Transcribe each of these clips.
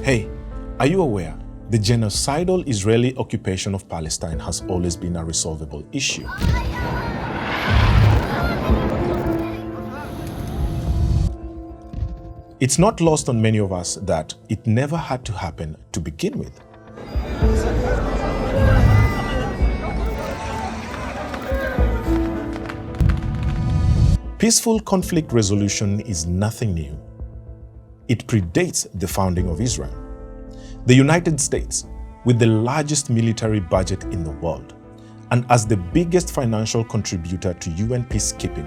Hey, are you aware the genocidal Israeli occupation of Palestine has always been a resolvable issue? It's not lost on many of us that it never had to happen to begin with. Peaceful conflict resolution is nothing new. It predates the founding of Israel. The United States, with the largest military budget in the world, and as the biggest financial contributor to UN peacekeeping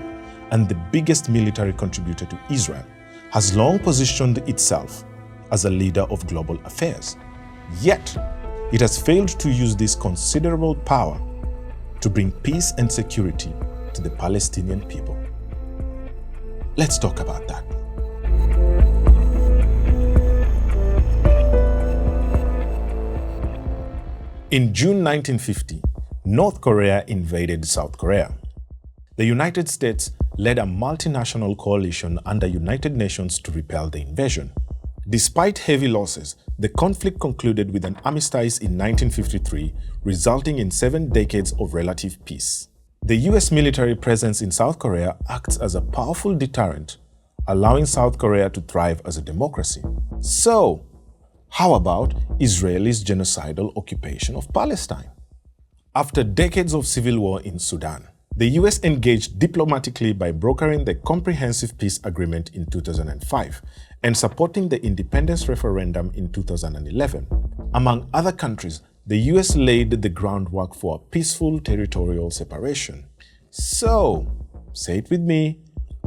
and the biggest military contributor to Israel, has long positioned itself as a leader of global affairs. Yet, it has failed to use this considerable power to bring peace and security to the Palestinian people. Let's talk about that. In June 1950, North Korea invaded South Korea. The United States led a multinational coalition under United Nations to repel the invasion. Despite heavy losses, the conflict concluded with an armistice in 1953, resulting in 7 decades of relative peace. The US military presence in South Korea acts as a powerful deterrent, allowing South Korea to thrive as a democracy. So, how about Israel's genocidal occupation of Palestine? After decades of civil war in Sudan, the US engaged diplomatically by brokering the Comprehensive Peace Agreement in 2005 and supporting the independence referendum in 2011. Among other countries, the US laid the groundwork for a peaceful territorial separation. So, say it with me,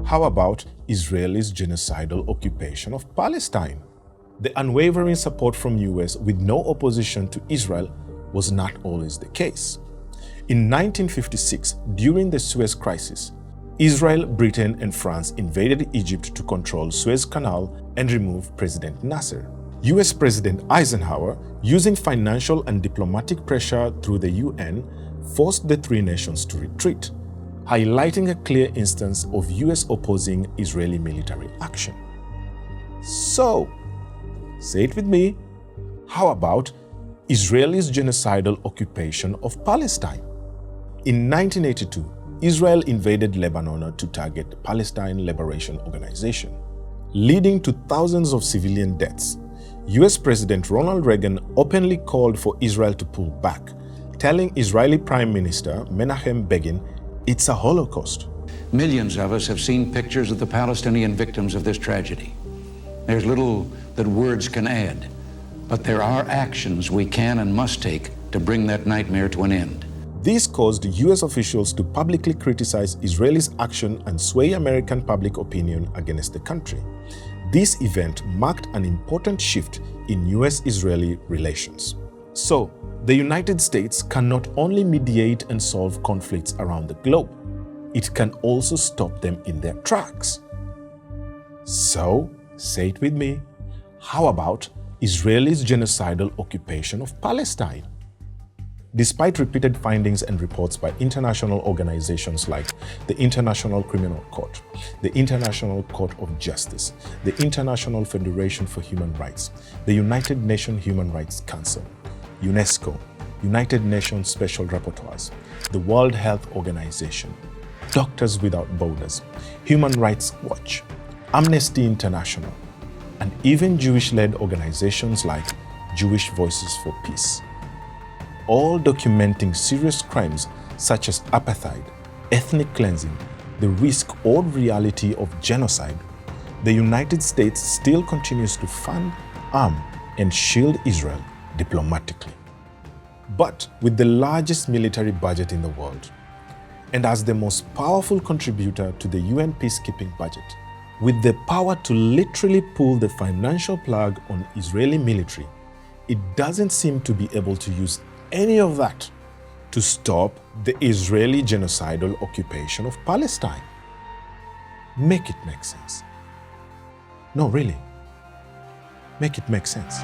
how about Israel's genocidal occupation of Palestine? The unwavering support from US with no opposition to Israel was not always the case. In 1956, during the Suez Crisis, Israel, Britain, and France invaded Egypt to control Suez Canal and remove President Nasser. US President Eisenhower, using financial and diplomatic pressure through the UN, forced the three nations to retreat, highlighting a clear instance of US opposing Israeli military action. So, say it with me, how about Israel's genocidal occupation of Palestine? In 1982, Israel invaded Lebanon to target the Palestine Liberation Organization, leading to thousands of civilian deaths. US President Ronald Reagan openly called for Israel to pull back, telling Israeli Prime Minister Menachem Begin, "It's a Holocaust." Millions of us have seen pictures of the Palestinian victims of this tragedy. There's little that words can add, but there are actions we can and must take to bring that nightmare to an end. This caused US officials to publicly criticize Israel's action and sway American public opinion against the country. This event marked an important shift in US-Israeli relations. So, the United States can not only mediate and solve conflicts around the globe, it can also stop them in their tracks. So, say it with me, how about Israel's genocidal occupation of Palestine? Despite repeated findings and reports by international organizations like the International Criminal Court, the International Court of Justice, the International Federation for Human Rights, the United Nations Human Rights Council, UNESCO, United Nations Special Rapporteurs, the World Health Organization, Doctors Without Borders, Human Rights Watch, Amnesty International, and even Jewish-led organizations like Jewish Voices for Peace, all documenting serious crimes such as apartheid, ethnic cleansing, the risk or reality of genocide, the United States still continues to fund, arm, and shield Israel diplomatically. But with the largest military budget in the world, and as the most powerful contributor to the UN peacekeeping budget, with the power to literally pull the financial plug on Israeli military, it doesn't seem to be able to use any of that to stop the Israeli genocidal occupation of Palestine. Make it make sense. No, really. Make it make sense.